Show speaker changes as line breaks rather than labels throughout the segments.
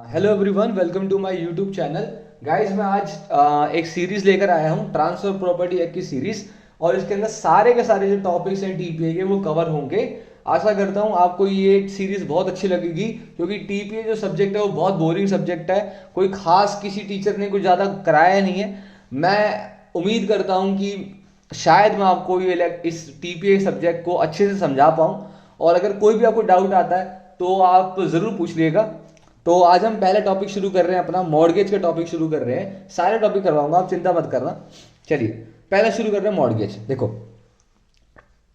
Hello everyone, welcome to my YouTube channel. Guys, मैं आज एक सीरीज लेकर आया हूँ, ट्रांसफर प्रॉपर्टी एक्ट की सीरीज। और इसके अंदर सारे के सारे जो टॉपिक्स हैं टीपीए के वो कवर होंगे। आशा करता हूँ आपको ये सीरीज बहुत अच्छी लगेगी, क्योंकि टीपीए जो सब्जेक्ट है वो बहुत बोरिंग सब्जेक्ट है। कोई खास किसी टीचर ने कुछ ज़्यादा कराया नहीं है। मैं उम्मीद करता हूँ कि शायद मैं आपको ये इस टीपीए सब्जेक्ट को अच्छे से समझा पाऊँ। और अगर कोई भी आपको डाउट आता है तो आप ज़रूर पूछ लीजिएगा। तो आज हम पहला टॉपिक शुरू कर रहे हैं, अपना मॉर्गेज का टॉपिक शुरू कर रहे हैं। सारे टॉपिक करवाऊंगा, आप चिंता मत करना। चलिए पहला शुरू कर रहे हैं मॉर्गेज। देखो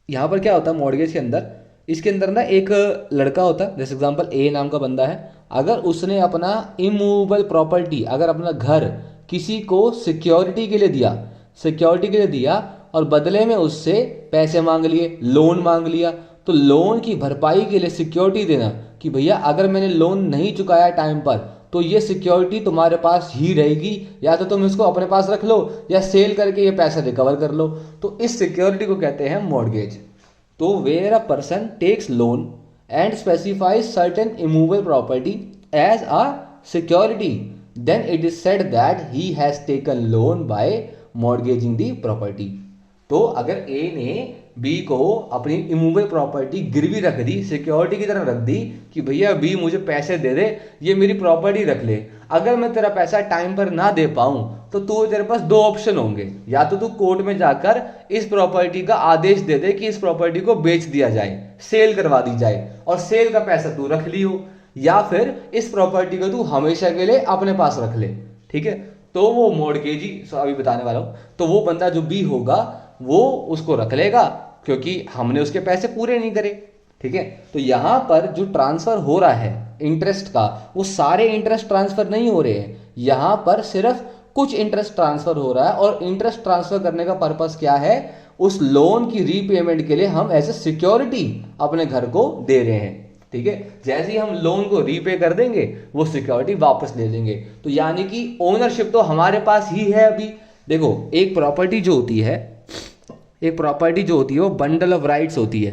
यहाँ पर क्या होता है मॉर्गेज के अंदर, इसके अंदर ना एक लड़का होता है, जैसे एग्जांपल ए नाम का बंदा है। अगर उसने अपना इमूवेबल प्रॉपर्टी, अगर अपना घर किसी को सिक्योरिटी के लिए दिया, सिक्योरिटी के लिए दिया और बदले में उससे पैसे मांग लिए, लोन मांग लिया, तो लोन की भरपाई के लिए सिक्योरिटी देना कि भैया अगर मैंने लोन नहीं चुकाया टाइम पर तो ये सिक्योरिटी तुम्हारे पास ही रहेगी, या तो तुम इसको अपने पास रख लो या सेल करके ये पैसा रिकवर कर लो। तो इस सिक्योरिटी को कहते हैं मॉर्गेज। तो where a person takes loan and specifies certain immovable property as a security, then it is said that he has taken loan by mortgaging the property. तो अगर ए ने बी को अपनी इमूवेबल प्रॉपर्टी गिरवी रख दी, सिक्योरिटी की तरह रख दी कि भैया बी मुझे पैसे दे दे, ये मेरी प्रॉपर्टी रख ले। अगर मैं तेरा पैसा टाइम पर ना दे पाऊं तो तू, तेरे पास दो ऑप्शन होंगे। या तो तू कोर्ट में जाकर इस प्रॉपर्टी का आदेश दे दे कि इस प्रॉपर्टी को बेच दिया जाए, सेल करवा दी जाए, और सेल का पैसा तू रख लियो, या फिर इस प्रॉपर्टी को तू हमेशा के लिए अपने पास रख ले। ठीक है, तो वो मॉर्गेजी अभी बताने वाला हूं। तो वो बंदा जो बी होगा वो उसको रख लेगा, क्योंकि हमने उसके पैसे पूरे नहीं करे। ठीक है, तो यहां पर जो ट्रांसफर हो रहा है इंटरेस्ट का, वो सारे इंटरेस्ट ट्रांसफर नहीं हो रहे हैं। यहां पर सिर्फ कुछ इंटरेस्ट ट्रांसफर हो रहा है, और इंटरेस्ट ट्रांसफर करने का पर्पस क्या है? उस लोन की रीपेमेंट के लिए हम एज ए सिक्योरिटी अपने घर को दे रहे हैं। ठीक है, जैसे ही हम लोन को रीपे कर देंगे वो सिक्योरिटी वापस ले लेंगे। तो यानी कि ओनरशिप तो हमारे पास ही है अभी। देखो, एक प्रॉपर्टी जो होती है, एक प्रॉपर्टी जो होती है वो बंडल ऑफ राइट्स होती है,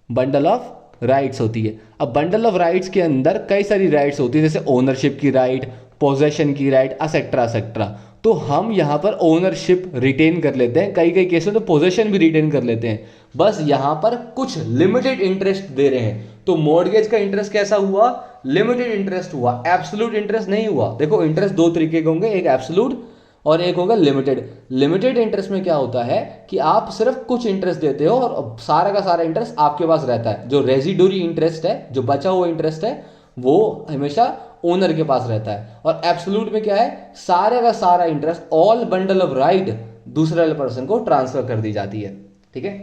बंडल ऑफ राइट्स होती है। अब बंडल ऑफ राइट्स के अंदर कई सारी राइट्स होती है, जैसे ओनरशिप की राइट, पोजेशन की राइट, असेट्रा असेट्रा। तो हम यहाँ पर ओनरशिप रिटेन कर लेते हैं, कई कई केसों में तो पोजेशन भी रिटेन कर लेते हैं। बस यहाँ पर कुछ लिमिटेड इंटरेस्ट दे रहे हैं। तो मॉर्गेज का इंटरेस्ट कैसा हुआ? लिमिटेड इंटरेस्ट हुआ, एब्सोल्यूट इंटरेस्ट नहीं हुआ। देखो, इंटरेस्ट दो तरीके के होंगे, एक एब्सोल्यूट और एक होगा लिमिटेड। लिमिटेड इंटरेस्ट में क्या होता है कि आप सिर्फ कुछ इंटरेस्ट देते हो और सारा का सारा इंटरेस्ट आपके पास रहता है। जो रेजिडोरी इंटरेस्ट है, जो बचा हुआ इंटरेस्ट है, वो हमेशा ओनर के पास रहता है। और एब्सोल्यूट में क्या है? सारे का सारा interest, all bundle of right, दूसरे पर्सन को ट्रांसफर कर दी जाती है। ठीक है,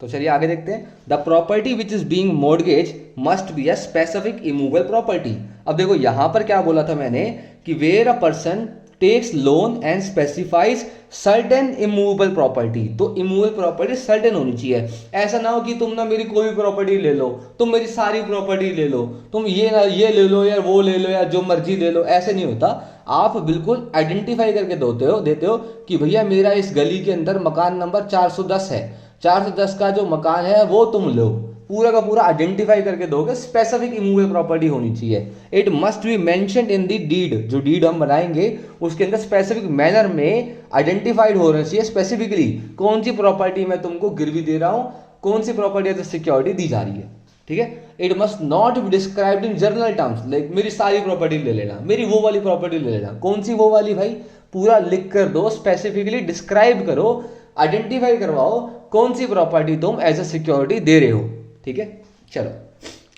तो चलिए आगे देखते हैं। The property which is being mortgage must be a specific immovable property. अब देखो यहां पर क्या बोला था मैंने कि where a person takes loan and specifies certain immovable property. तो इमूवेबल प्रॉपर्टी सर्टेन होनी चाहिए। ऐसा ना हो कि तुम ना मेरी कोई भी प्रॉपर्टी ले लो, तुम मेरी सारी प्रॉपर्टी ले लो, तुम ये ना ये ले लो या वो ले लो या जो मर्जी ले लो, ऐसे नहीं होता। आप बिल्कुल आइडेंटिफाई करके देते हो कि भैया मेरा इस गली के अंदर मकान नंबर 410 है, 410 का जो मकान है वो तुम लो, पूरा का पूरा आइडेंटिफाई करके दोगे। स्पेसिफिक इमूवेबल प्रॉपर्टी होनी चाहिए। It must be mentioned in the deed. जो डीड हम बनाएंगे उसके अंदर स्पेसिफिक मैनर में आइडेंटिफाइड होना चाहिए, स्पेसिफिकली कौन सी प्रॉपर्टी मैं तुमको गिरवी दे रहा हूं, कौन सी प्रॉपर्टी एज सिक्योरिटी दी जा रही है। ठीक है, it must not be described in general terms, like मेरी सारी प्रॉपर्टी ले लेना, मेरी वो वाली प्रॉपर्टी ले लेना। कौन सी वो वाली भाई? पूरा लिख कर दो, स्पेसिफिकली डिस्क्राइब करो, आइडेंटिफाई करवाओ कौन सी प्रॉपर्टी तुम एज ए सिक्योरिटी दे रहे हो। ठीक है, चलो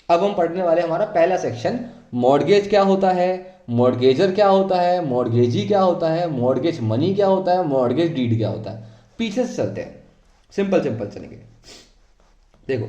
अब हम पढ़ने वाले हमारा पहला सेक्शन, मॉर्गेज क्या होता है, मॉर्गेजर क्या होता है, मॉर्गेजी क्या होता है, मॉर्गेज मनी क्या होता है, मॉर्गेज डीड क्या होता है। पीछे से चलते हैं, सिंपल सिंपल चलेंगे। देखो,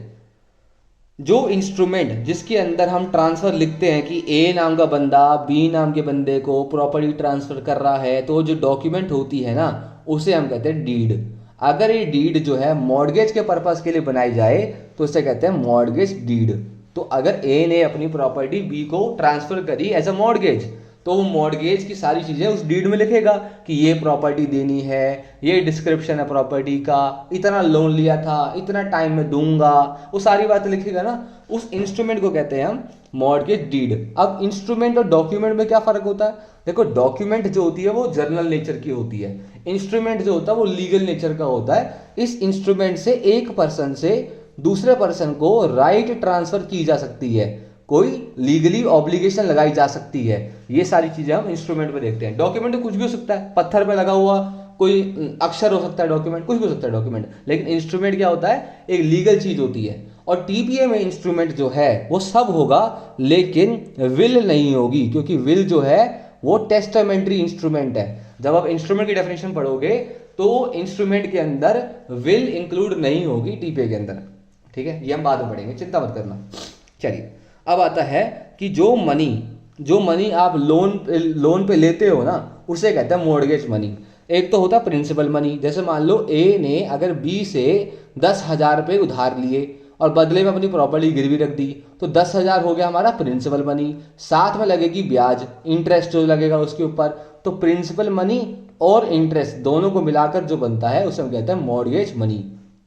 जो इंस्ट्रूमेंट जिसके अंदर हम ट्रांसफर लिखते हैं कि ए नाम का बंदा बी नाम के बंदे को प्रॉपर्टी ट्रांसफर कर रहा है, तो जो डॉक्यूमेंट होती है ना उसे हम कहते हैं डीड। अगर ये डीड जो है मॉर्गेज के पर्पस के लिए बनाई जाए तो इसे कहते हैं मॉर्गेज डीड। तो अगर ए ने अपनी प्रॉपर्टी बी को ट्रांसफर करी एज अ मॉर्गेज, तो वो मॉर्गेज की सारी चीजें उस डीड में लिखेगा कि ये प्रॉपर्टी देनी है, ये डिस्क्रिप्शन है प्रॉपर्टी का, इतना लोन लिया था, इतना टाइम में दूंगा, वो सारी बातें लिखेगा ना। उस इंस्ट्रूमेंट को कहते हैं हम मॉर्गेज डीड। अब इंस्ट्रूमेंट और डॉक्यूमेंट में क्या फर्क होता है? देखो, डॉक्यूमेंट जो होती है वो जर्नल नेचर की होती है, इंस्ट्रूमेंट जो होता है वो लीगल नेचर का होता है। इस इंस्ट्रूमेंट से एक पर्सन से दूसरे पर्सन को राइट ट्रांसफर की जा सकती है, कोई लीगली ऑब्लिगेशन लगाई जा सकती है। ये सारी चीजें हम इंस्ट्रूमेंट में देखते हैं। डॉक्यूमेंट तो कुछ भी हो सकता है, पत्थर पे लगा हुआ कोई अक्षर हो सकता है डॉक्यूमेंट, कुछ भी हो सकता है डॉक्यूमेंट। लेकिन इंस्ट्रूमेंट क्या होता है? एक लीगल चीज होती है। और टीपीए में इंस्ट्रूमेंट जो है वो सब होगा, लेकिन विल नहीं होगी, क्योंकि विल जो है वो टेस्टामेंट्री इंस्ट्रूमेंट है। जब आप इंस्ट्रूमेंट की डेफिनेशन पढ़ोगे तो इंस्ट्रूमेंट के अंदर विल इंक्लूड नहीं होगी टीपीए के अंदर, ठीक है? ये हम बाद में पढ़ेंगे, चिंता मत करना। चलिए, अब आता है कि जो मनी आप लोन पे लेते हो ना, उसे कहते हैं मॉर्गेज मनी। एक तो होता है प्रिंसिपल मनी, जैसे मान लो ए ने अगर बी से 10,000 रुपये उधार लिए और बदले में अपनी प्रॉपर्टी गिरवी रख दी, तो 10,000 हो गया हमारा प्रिंसिपल मनी। साथ में लगेगी ब्याज, इंटरेस्ट जो लगेगा उसके ऊपर। तो प्रिंसिपल मनी और इंटरेस्ट दोनों को मिलाकर जो बनता है उसे हम कहते हैं मॉर्गेज मनी।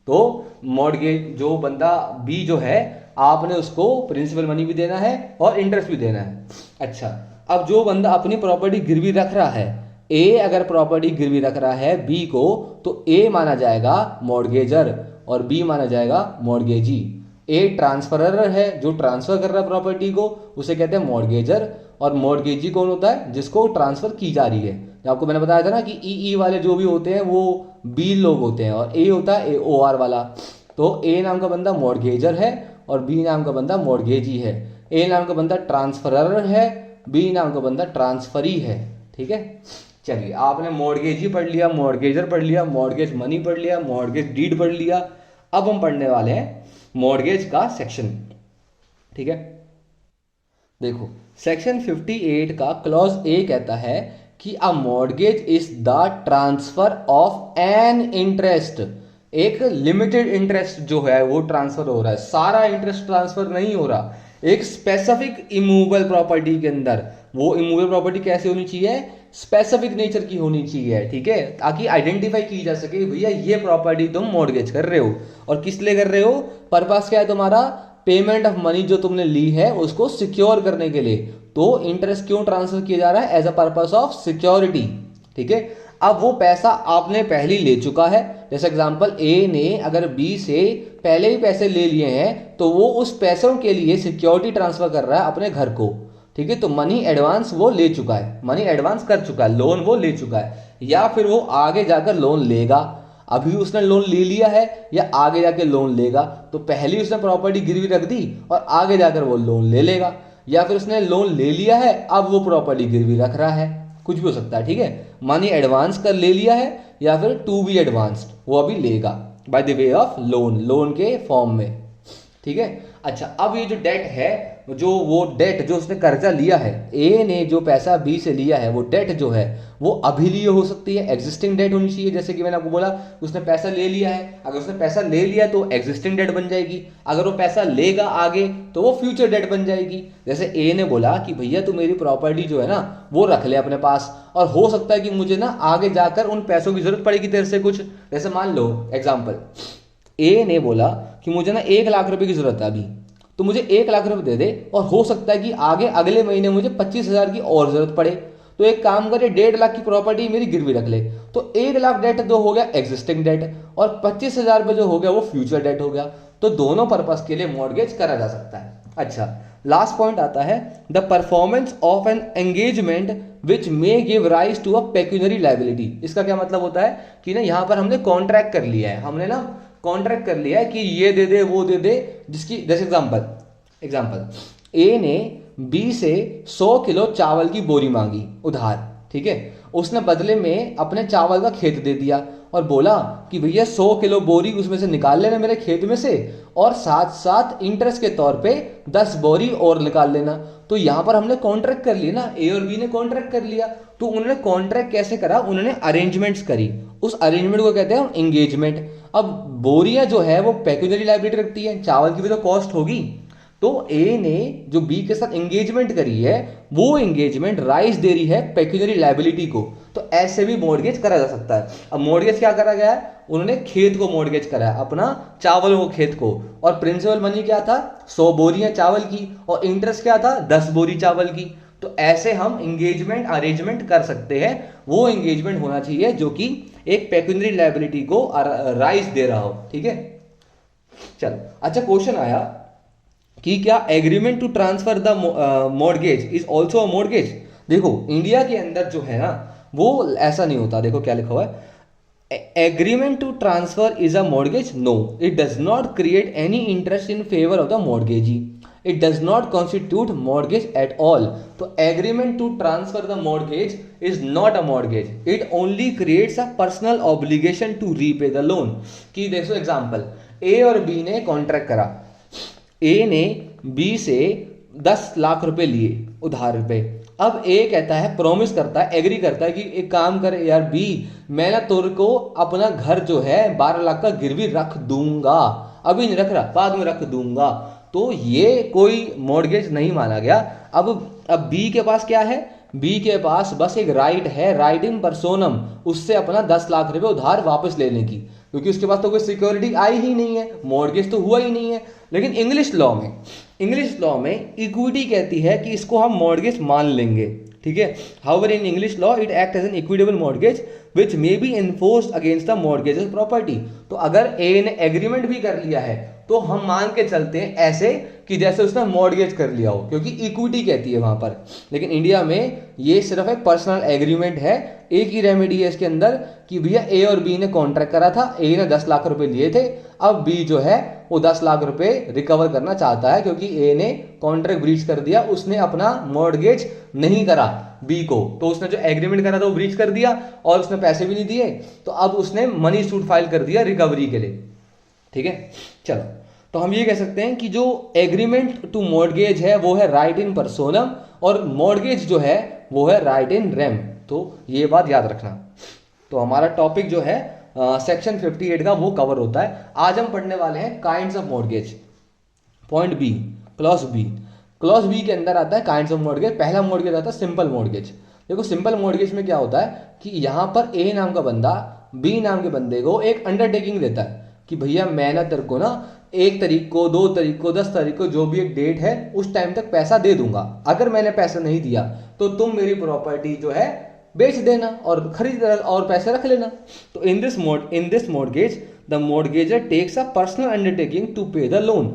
तो मॉर्गेज जो बंदा बी जो है, आपने उसको प्रिंसिपल मनी भी देना है और इंटरेस्ट भी देना है। अच्छा, अब जो बंदा अपनी प्रॉपर्टी गिरवी रख रहा है, ए अगर प्रॉपर्टी गिरवी रख रहा है बी को, तो ए माना जाएगा मॉर्गेजर और बी माना जाएगा मॉर्गेजी। ए ट्रांसफरर है, जो ट्रांसफर कर रहा है प्रॉपर्टी को, उसे कहते हैं मॉर्गेजर। और मॉर्गेजी कौन होता है? जिसको ट्रांसफर की जा रही है। आपको मैंने बताया था ना कि ई वाले जो भी होते हैं वो बी लोग होते हैं, और ए होता है AOR वाला। तो ए नाम का बंदा मॉर्गेजर है और बी नाम का बंदा मॉर्गेजी है। ए नाम का बंदा ट्रांसफरर है, बी नाम का बंदा ट्रांसफरी है, ठीक है? चलिए, आपने मॉर्गेजी पढ़ लिया, मॉर्गेजर पढ़ लिया, मॉर्गेज मनी पढ़ लिया, मॉर्गेज डीड पढ़ लिया। अब हम पढ़ने वाले हैं मॉर्गेज का सेक्शन, ठीक है? देखो, सेक्शन 58 का क्लॉज ए कहता है कि a mortgage is the transfer of an interest. एक लिमिटेड इंटरेस्ट जो है वो ट्रांसफर हो रहा है, सारा इंटरेस्ट ट्रांसफर नहीं हो रहा। एक स्पेसिफिक इमूवेबल प्रॉपर्टी के अंदर, वो इमूवेबल प्रॉपर्टी कैसे होनी चाहिए? स्पेसिफिक नेचर की होनी चाहिए, ठीक है? ताकि आइडेंटिफाई की जा सके भैया ये प्रॉपर्टी तुम मॉर्गेज कर रहे हो। और किस लिए कर रहे हो? पर्पस क्या है तुम्हारा? पेमेंट ऑफ मनी जो तुमने ली है उसको सिक्योर करने के लिए। तो इंटरेस्ट क्यों ट्रांसफर किया जा रहा है? As a purpose of security, ठीक है? अब वो पैसा आपने पहले ले चुका है। जैसे एग्जांपल, ए ने अगर बी से पहले ही पैसे ले लिए हैं, तो वो उस पैसों के लिए सिक्योरिटी ट्रांसफर कर रहा है अपने घर को, ठीक है? तो मनी एडवांस वो ले चुका है, मनी एडवांस कर चुका है, लोन वो ले चुका है। या फिर वो आगे जाकर लोन लेगा, अभी उसने लोन ले लिया है या आगे जाके लोन लेगा, तो पहले उसने प्रॉपर्टी गिरवी रख दी और आगे जाकर वो लोन ले लेगा। या फिर उसने लोन ले लिया है, अब वो प्रॉपर्टी गिरवी रख रहा है, कुछ भी हो सकता है, ठीक है? मनी एडवांस कर ले लिया है या फिर टू बी एडवांस्ड, वो अभी लेगा by the way of loan के फॉर्म में, ठीक है? अच्छा, अब ये जो डेट है, वो डेट जो उसने कर्जा लिया है, ए ने जो पैसा बी से लिया है, वो डेट जो है वो अभी लिए हो सकती है, एग्जिस्टिंग डेट होनी चाहिए। जैसे कि मैंने आपको बोला, उसने पैसा ले लिया है, अगर उसने पैसा ले लिया तो एग्जिस्टिंग डेट बन जाएगी। अगर वो पैसा लेगा आगे तो वो फ्यूचर डेट बन जाएगी। जैसे ए ने बोला कि भैया तू मेरी प्रॉपर्टी जो है ना वो रख ले अपने पास, और हो सकता है कि मुझे ना आगे जाकर उन पैसों की जरूरत पड़ेगी तेरे से कुछ। जैसे मान लो एग्जाम्पल, ए ने बोला कि मुझे ना 1 लाख रुपए की जरूरत है अभी, तो मुझे 1 लाख रुपए दे दे, और हो सकता है कि आगे अगले महीने मुझे 25,000 की और जरूरत पड़े, तो एक काम करे 1.5 लाख की प्रॉपर्टी मेरी गिरवी रख ले। तो 1 लाख डेट जो हो गया एग्जिस्टिंग डेट, और 25,000 रुपए जो हो गया वो फ्यूचर डेट हो गया। तो दोनों पर्पस के लिए मॉर्गेज करा जा सकता है। अच्छा, लास्ट पॉइंट आता है the performance of an engagement which may give rise to a pecuniary liability. इसका क्या मतलब होता है कि ना यहाँ पर हमने कॉन्ट्रैक्ट कर लिया है, हमने ना कॉन्ट्रैक्ट कर लिया है कि ये दे दे वो दे दे, जिसकी जैसे एग्जांपल ए ने बी से 100 किलो चावल की बोरी मांगी उधार, ठीक है? उसने बदले में अपने चावल का खेत दे दिया और बोला कि भैया 100 किलो बोरी उसमें से निकाल लेना मेरे खेत में से, और साथ साथ इंटरेस्ट के तौर पे 10 बोरी और निकाल लेना। तो यहाँ पर हमने कॉन्ट्रैक्ट कर लिया ना, ए और बी ने कॉन्ट्रैक्ट कर लिया। तो उन्होंने कॉन्ट्रैक्ट कैसे करा? उन्होंने अरेंजमेंट्स करी, उस अरेंजमेंट को कहते हैं एंगेजमेंट। अब बोरियां जो है वो पेक्यूनरी लायबिलिटी रखती है, चावल की भी तो कॉस्ट होगी, तो ए ने जो बी के साथ एंगेजमेंट करी है वो एंगेजमेंट राइज दे रही है पेक्यूनरी लायबिलिटी को, तो ऐसे भी मॉर्गेज करा जा सकता है। अब मॉर्गेज क्या करा गया है, उन्होंने खेत को मॉर्गेज करा है, अपना चावलों को खेत को, और प्रिंसिपल मनी क्या था 100 बोरियां चावल की, और इंटरेस्ट क्या था 10 बोरी चावल की। तो ऐसे हम एंगेजमेंट अरेंजमेंट कर सकते हैं, वो एंगेजमेंट होना चाहिए जो कि एक पेक्यूनरी लायबिलिटी को राइज दे रहा हो, ठीक है। चलो अच्छा, क्वेश्चन आया कि क्या agreement to transfer the mortgage is also a mortgage. देखो इंडिया के अंदर जो है ना वो ऐसा नहीं होता। देखो क्या लिखा हुआ है, agreement to transfer is a mortgage, no it does not create any interest in favour of the mortgagee, it does not constitute mortgage at all. तो agreement to transfer the mortgage is not a mortgage, it only creates a personal obligation to repay the loan. कि देखो example, ए और B ने contract करा, ए ने B से 10 लाख रुपए लिए उधार पे। अब ए कहता है, प्रॉमिस करता है, एग्री करता है कि एक काम करे यार बी, मैं ना तुर को अपना घर जो है 12 लाख का गिरवी रख दूंगा, अभी नहीं रख रहा बाद में रख दूंगा। तो ये कोई मॉर्गेज नहीं माना गया। अब बी के पास क्या है, बी के पास बस एक राइट है, राइट इन पर्सोनम, उससे अपना 10 लाख रुपए उधार वापस लेने की, क्योंकि उसके पास तो कोई सिक्योरिटी आई ही नहीं है, मॉर्गेज तो हुआ ही नहीं है। लेकिन इंग्लिश लॉ में इक्विटी कहती है कि इसको हम मॉर्गेज मान लेंगे, ठीक है। However in English law it act as an equitable mortgage which may be enforced against the mortgagee's property. तो अगर ए ने एग्रीमेंट भी कर लिया है तो हम मान के चलते हैं ऐसे कि जैसे उसने मॉर्गेज कर लिया हो, क्योंकि इक्विटी कहती है वहां पर। लेकिन इंडिया में ये सिर्फ एक पर्सनल एग्रीमेंट है। एक ही रेमेडी है इसके अंदर कि भैया ए और बी ने कॉन्ट्रैक्ट करा था, ए ने 10 लाख रुपए लिए थे, अब बी जो है वो 10 लाख रुपए रिकवर करना चाहता है, क्योंकि ए ने कॉन्ट्रैक्ट ब्रीच कर दिया, उसने अपना मॉर्गेज नहीं करा बी को, तो उसने जो एग्रीमेंट करा था वो ब्रीच कर दिया और उसने पैसे भी नहीं दिए, तो अब उसने मनी सूट फाइल कर दिया रिकवरी के लिए, ठीक है। चलो, तो हम ये कह सकते हैं कि जो एग्रीमेंट टू मॉर्गेज है वो है राइट इन पर्सोनम, और मॉर्गेज जो है वो है राइट इन रेम। तो ये बात याद रखना। तो हमारा टॉपिक जो है सेक्शन 58 का वो कवर होता है। आज हम पढ़ने वाले हैं kinds of mortgage. Point B, clause B. Clause B के अंदर आता है काइंड्स ऑफ मॉर्गेज। पहला मॉर्गेज आता है सिंपल मॉर्गेज। देखो सिंपल मॉर्गेज में क्या होता है कि यहां पर ए नाम का बंदा बी नाम के बंदे को एक अंडरटेकिंग देता है कि भैया मैं ना तेरे को ना 1 तारीख को, 2 तारीख को, 10 तारीख को, जो भी एक डेट है उस टाइम तक पैसा दे दूंगा। अगर मैंने पैसा नहीं दिया तो तुम मेरी प्रॉपर्टी जो है बेच देना और खरीद और पैसे रख लेना। तो in this mortgage the mortgagor takes a personal undertaking to pay the loan.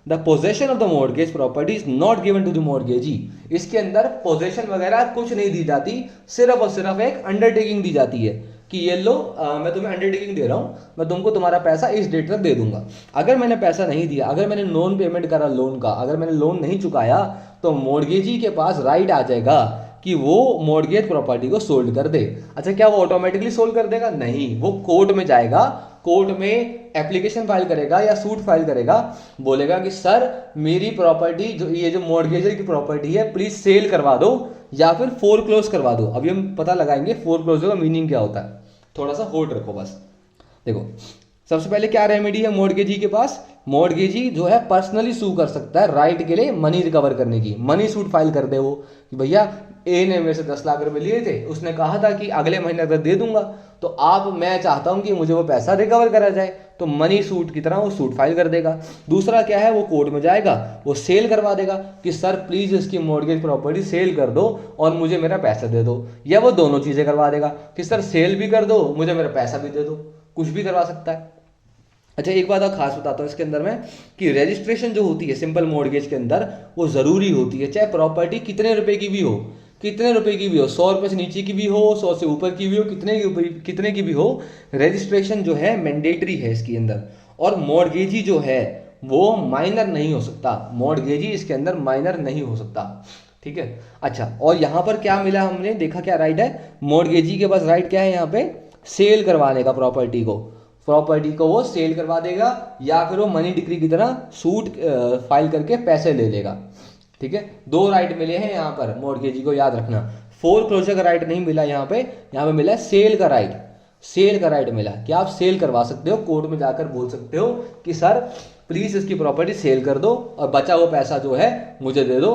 The possession of the mortgage property is not given to the mortgagee. इसके अंदर पोजेशन वगैरह कुछ नहीं दी जाती, सिर्फ और सिर्फ एक अंडरटेकिंग दी जाती है कि ये लो मैं तुम्हें अंडरटेकिंग दे रहा हूं, मैं तुमको तुम्हारा पैसा इस डेट तक दे दूंगा। अगर मैंने पैसा नहीं दिया, अगर मैंने नॉन पेमेंट करा लोन का, अगर मैंने लोन नहीं चुकाया, तो मॉर्गेजी के पास राइट आ जाएगा कि वो मॉर्गेज प्रॉपर्टी को सोल्ड कर दे। अच्छा, क्या वो ऑटोमेटिकली सोल्ड कर देगा? नहीं, वो कोर्ट में जाएगा, कोर्ट में एप्लीकेशन फाइल करेगा या सूट फाइल करेगा, बोलेगा कि सर मेरी प्रॉपर्टी जो ये जो मॉर्गेजर की प्रॉपर्टी है प्लीज सेल करवा दो या फिर फोरक्लोज करवा दो। अभी हम पता लगाएंगे फोरक्लोज का मीनिंग क्या होता है, थोड़ा सा होल्ड रखो बस। देखो सबसे पहले क्या रेमेडी है मॉर्गेजी के पास? मॉर्गेजी जो है पर्सनली सू कर सकता है राइट के लिए मनी रिकवर करने की। मनी सूट फाइल कर दे वो कि भैया ए ने मेरे से 10 लाख रुपए लिए थे, उसने कहा था कि अगले महीने तक दे दूंगा, तो आप मैं चाहता हूं कि मुझे वो पैसा रिकवर करा जाए, तो मनी सूट की तरह वो सूट फाइल कर देगा। दूसरा क्या है, वो कोर्ट में जाएगा, वो सेल करवा देगा कि सर प्लीज इसकी मॉर्गेज प्रॉपर्टी सेल कर दो और मुझे मेरा पैसा दे दो, या वो दोनों चीजें करवा देगा कि सर सेल भी कर दो, मुझे मेरा पैसा भी दे दो, कुछ भी करवा सकता है। अच्छा, एक बात और खास बताता हूँ इसके अंदर में कि रजिस्ट्रेशन जो होती है सिंपल मॉर्गेज के अंदर वो जरूरी होती है, चाहे प्रॉपर्टी कितने रुपए की भी हो, कितने रुपए की भी हो, 100 रुपए से नीचे की भी हो, 100 से ऊपर की भी हो, कितने की भी हो, रजिस्ट्रेशन जो है मैंडेटरी है इसके अंदर। और मॉर्गेजी जो है वो माइनर नहीं हो सकता, मॉर्गेजी इसके अंदर माइनर नहीं हो सकता, ठीक है। अच्छा, और यहां पर क्या मिला, हमने देखा क्या राइट है, मॉर्गेजी के पास राइट क्या है यहाँ पे, सेल करवाने का प्रॉपर्टी को वो सेल करवा देगा या फिर वो मनी डिक्री की तरह सूट फाइल करके पैसे ले लेगा, ठीक है। 2 राइट मिले हैं यहाँ पर मॉर्गेजी को, याद रखना। फोरक्लोजर का राइट नहीं मिला यहाँ पे मिला सेल का राइट। सेल का राइट मिला कि आप सेल करवा सकते हो, कोर्ट में जाकर बोल सकते हो कि सर प्लीज इसकी प्रॉपर्टी सेल कर दो और बचा हुआ पैसा जो है मुझे दे दो,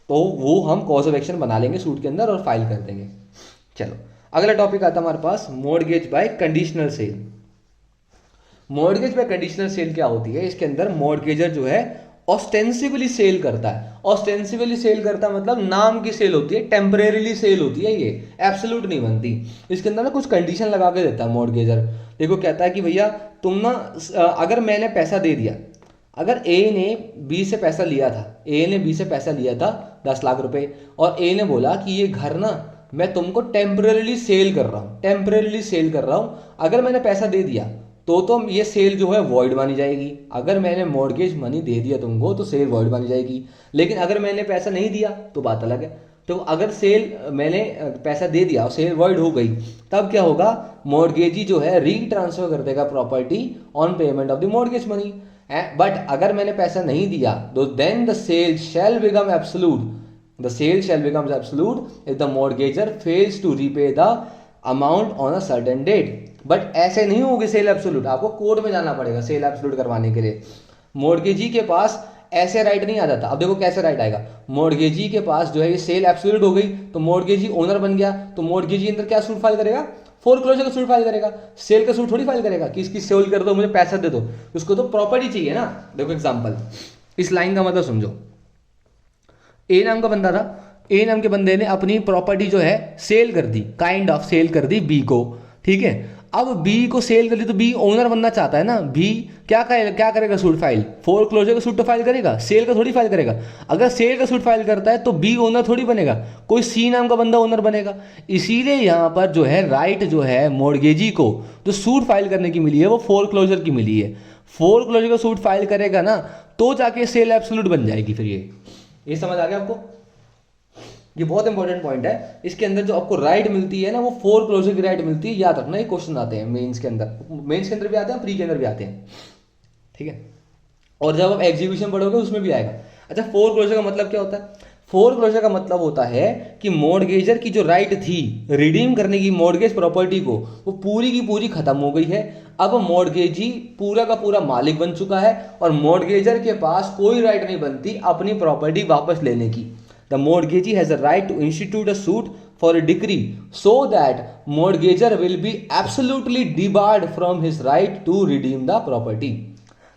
तो वो हम कॉज ऑफ एक्शन बना लेंगे सूट के अंदर और फाइल कर देंगे। चलो अगला टॉपिक आता है हमारे पास mortgage by conditional sale. Mortgage by conditional sale क्या होती है? इसके अंदर मॉर्गेजर जो है ऑस्टेंसिवली सेल करता है। ऑस्टेंसिवली सेल करता मतलब नाम की सेल होती है, टेम्परेरीली सेल होती है, ये एब्सोल्यूट नहीं बनती। इसके अंदर ना कुछ कंडीशन लगा के देता है मॉर्गेजर। देखो कहता है कि भैया तुम ना अगर मैंने पैसा दे दिया, अगर ए ने बी से पैसा लिया था, ए ने बी से पैसा लिया था 10 लाख रुपए, और ए ने बोला कि ये घर ना मैं तुमको टेम्परेरीली सेल कर रहा हूँ, टेम्परेरीली सेल कर रहा हूँ, अगर मैंने पैसा दे दिया तो ये सेल जो है वॉइड मानी जाएगी। अगर मैंने मॉर्गेज मनी दे दिया तुमको तो सेल वॉइड मानी जाएगी। लेकिन अगर मैंने पैसा नहीं दिया तो बात अलग है। तो अगर मैंने पैसा दे दिया और सेल वॉइड हो गई, तब क्या होगा? मॉर्गेजी जो है रीट्रांसफर कर देगा property on payment of the mortgage money. But अगर मैंने पैसा नहीं दिया तो then the sale shall become absolute. The sale shall become absolute if the mortgagor fails to repay the amount on a certain date. But ऐसे नहीं होगी cell absolute, आपको कोर्ट में जाना पड़ेगा सेल एब्सोल्यूट करवाने के लिए। मॉर्गेजी के पास ऐसे राइट नहीं आ जाता। अब देखो कैसे राइट आएगा। मॉर्गेजी के पास जो है ये सेल एब्सोल्यूट हो गई तो मॉर्गेजी ओनर बन गया, तो मॉर्गेजी अंदर क्या सूट फाइल करेगा? फोरक्लोजर का सूट फाइल करेगा। सेल का सूट थोड़ी फाइल करेगा कि इसकी सेल कर दो, मुझे पैसा दे दो। उसको तो प्रॉपर्टी चाहिए ना। देखो एग्जांपल, इस लाइन का मतलब समझो। ए नाम का बंदा था, ए नाम के बंदे ने अपनी प्रॉपर्टी जो है सेल कर दी, काइंड ऑफ सेल कर दी बी को, ठीक है। अब बी को सेल कर दी तो बी ओनर बनना चाहता है ना। बी क्या करेगा? सूट फाइल, फोरक्लोजर का सूट तो फाइल करेगा, सेल का थोड़ी फाइल करेगा। अगर सेल का सूट फाइल करता है तो बी ओनर थोड़ी बनेगा, कोई सी नाम का बंदा ओनर बनेगा। इसीलिए यहां पर जो है राइट जो है मॉर्गेजी को जो सूट फाइल करने की मिली है वो फोरक्लोजर की मिली है। फोरक्लोजर का सूट फाइल करेगा ना तो जाके सेल एब्सोल्यूट बन जाएगी। फिर ये समझ आ गया आपको? ये बहुत इंपॉर्टेंट पॉइंट है। इसके अंदर जो आपको राइट मिलती है ना वो फोरक्लोजर की राइट मिलती है। याद रखना, ये क्वेश्चन आते हैं मेंस के अंदर, मेंस के अंदर भी आते हैं, प्री के अंदर भी आते हैं, ठीक है। और जब आप एग्जीक्यूशन पढ़ोगे उसमें भी आएगा। अच्छा, फोरक्लोजर का मतलब क्या होता है? फोरक्लोजर का मतलब होता है कि मॉर्गेजर की जो राइट थी रिडीम करने की मॉर्गेज प्रॉपर्टी को, वो पूरी की पूरी खत्म हो गई है। अब मॉर्गेजी पूरा का पूरा मालिक बन चुका है और मॉर्गेजर के पास कोई राइट नहीं बनती अपनी प्रॉपर्टी वापस लेने की। The mortgagee has a right to institute a suit for a decree so that mortgager will be absolutely debarred from his right to redeem the property.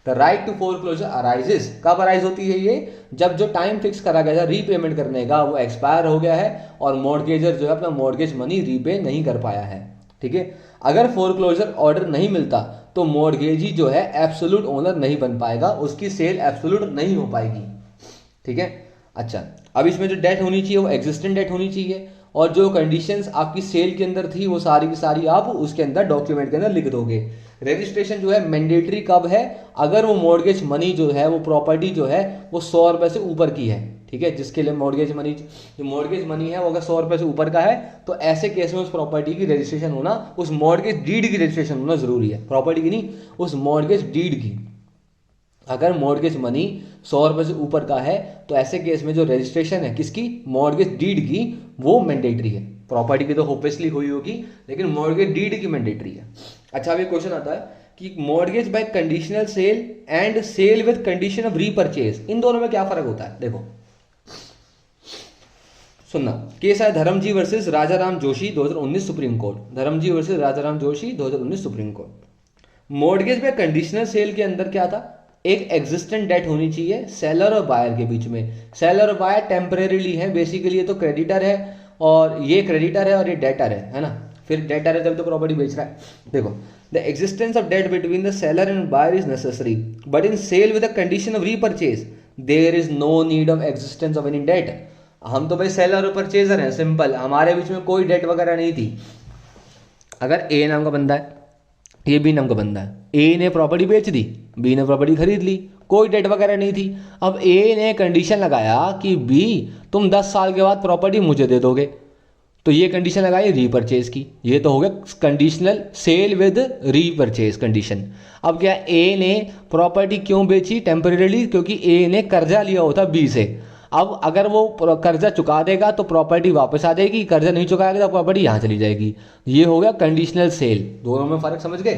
The right to foreclosure arises, कब arise होती है ये? जब जो time fix करा गया था repayment करने का वो एक्सपायर हो गया है और मॉर्गेजर जो है अपना मॉर्गेज मनी रीपे नहीं कर पाया है, ठीक है। अगर फोरक्लोजर ऑर्डर नहीं मिलता तो मॉर्गेजी जो है एब्सोल्यूट ओनर नहीं बन पाएगा, उसकी सेल एब्सोल्यूट नहीं हो पाएगी, ठीक है। अच्छा, अब इसमें जो डेट होनी चाहिए वो एग्जिस्टेंट डेट होनी चाहिए और जो कंडीशंस आपकी सेल के अंदर थी वो सारी की सारी आप उसके अंदर डॉक्यूमेंट के अंदर लिख दोगे। रजिस्ट्रेशन जो है मैंडेटरी कब है? अगर वो मॉर्गेज मनी जो है वो प्रॉपर्टी जो है वो 100 रुपए से ऊपर की है, ठीक है। जिसके लिए मॉर्गेज मनी है वो अगर 100 रुपए से ऊपर का है तो ऐसे केस में उस प्रॉपर्टी की रजिस्ट्रेशन होना, उस मॉर्गेज डीड की रजिस्ट्रेशन होना जरूरी है। प्रॉपर्टी की नहीं, उस मॉर्गेज डीड की। अगर मॉर्गेज मनी 100 रुपए से ऊपर का है तो ऐसे केस में जो रजिस्ट्रेशन है किसकी? मॉर्गेज डीड की, वो मैंडेटरी है। प्रॉपर्टी की तो ऑब्वियसली हुई होगी लेकिन मॉर्गेज डीड की मैंडेटरी है। अच्छा, अभी क्वेश्चन आता है कि mortgage by conditional sale and sale with condition of repurchase, इन दोनों में क्या फर्क होता है? देखो सुनना, केस है Dharmaji versus Rajaram Joshi 2019 supreme court. Dharmaji versus Rajaram Joshi 2019 supreme court. Mortgage by conditional sale के अंदर क्या था? एक एग्जिस्टेंट डेट होनी चाहिए सेलर और बायर के बीच में। सेलर और बायर टेम्परेरीली है, बेसिकली ये तो क्रेडिटर है और ये क्रेडिटर है और ये डेटर है ना। फिर डेटर है जब तो प्रॉपर्टी बेच रहा है। देखो, the existence of debt between the seller and buyer is necessary but in sale with the condition of repurchase there is no need of existence of any debt. हम तो भाई सेलर और परचेजर हैं, simple, हमारे बीच में कोई date वगैरह नहीं थी। अगर ए नाम का बंदा है, ये बी नाम का बंदा है, ए ने प्रॉपर्टी बेच दी, बी ने प्रॉपर्टी खरीद ली, कोई डेट वगैरह नहीं थी। अब ए ने कंडीशन लगाया कि बी तुम 10 साल के बाद प्रॉपर्टी मुझे दे दोगे, तो ये कंडीशन लगाई रीपरचेज की। ये तो हो गया conditional cell with repurchase condition. अब क्या, ए ने प्रॉपर्टी क्यों बेची टेम्परेरीली? क्योंकि ए ने कर्जा लिया होता बी से। अब अगर वो कर्जा चुका देगा तो प्रॉपर्टी वापस आ जाएगी, कर्जा नहीं चुकाएगा तो प्रॉपर्टी यहाँ चली जाएगी। ये हो गया कंडीशनल सेल। दोनों में फर्क समझ गए?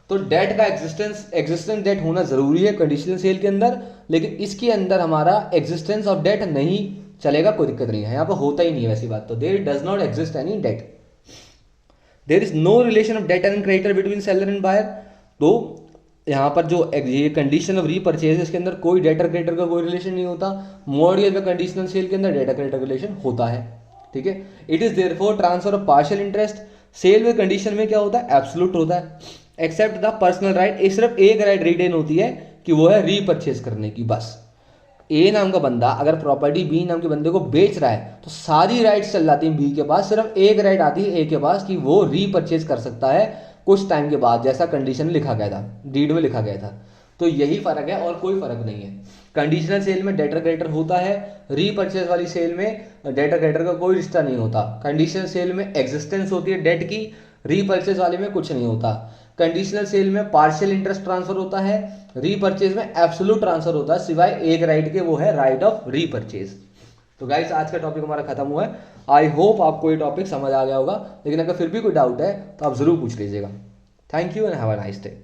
तो डेट का एग्जिस्टेंस डेट होना जरूरी है कंडीशनल सेल के अंदर, लेकिन इसके अंदर हमारा एग्जिस्टेंस ऑफ डेट नहीं चलेगा, कोई दिक्कत नहीं है, यहाँ पर होता ही नहीं है वैसी बात। तो there does not exist any debt, there is no relation of debtor and creditor between seller and buyer. तो यहाँ पर जो ये कंडीशन ऑफ रीपरचेज इसके अंदर कोई डेटर क्रेडिटर का कोई रिलेशन नहीं होता। मॉर्गेज में कंडीशनल सेल के अंदर डेटर क्रेडिटर का रिलेशन होता है, ठीक है। It is therefore transfer of partial interest. Sale में कंडीशन में क्या होता है? एब्सोल्यूट होता है, एक्सेप्ट द पर्सनल राइट। सिर्फ एक राइट रिटेन होती है कि वो है रीपरचेज करने की, बस। ए नाम का बंदा अगर प्रॉपर्टी बी नाम के बंदे को बेच रहा है तो सारी राइट्स चल जाती हैं बी के पास, सिर्फ एक राइट आती है ए के पास कि वो रीपरचेज कर सकता है कुछ टाइम के बाद, जैसा कंडीशन में लिखा गया था, डीड में लिखा गया था। तो यही फर्क है और कोई फर्क नहीं है। कंडीशनल सेल में डेटर क्रेडिटर होता है, रीपरचेज वाली सेल में डेटर क्रेडिटर का कोई रिश्ता नहीं होता। कंडीशनल सेल में एग्जिस्टेंस होती है डेट की, रीपरचेज वाले में कुछ नहीं होता। कंडीशनल सेल में पार्शियल इंटरेस्ट ट्रांसफर होता है, रीपरचेज में एब्सोल्यूट ट्रांसफर होता है सिवाय एक राइट के, वो है राइट ऑफ रीपरचेज। तो गाइस आज का टॉपिक हमारा खत्म हुआ है। आई होप आपको ये टॉपिक समझ आ गया होगा, लेकिन अगर फिर भी कोई डाउट है तो आप जरूर पूछ लीजिएगा। Thank you and have a nice day.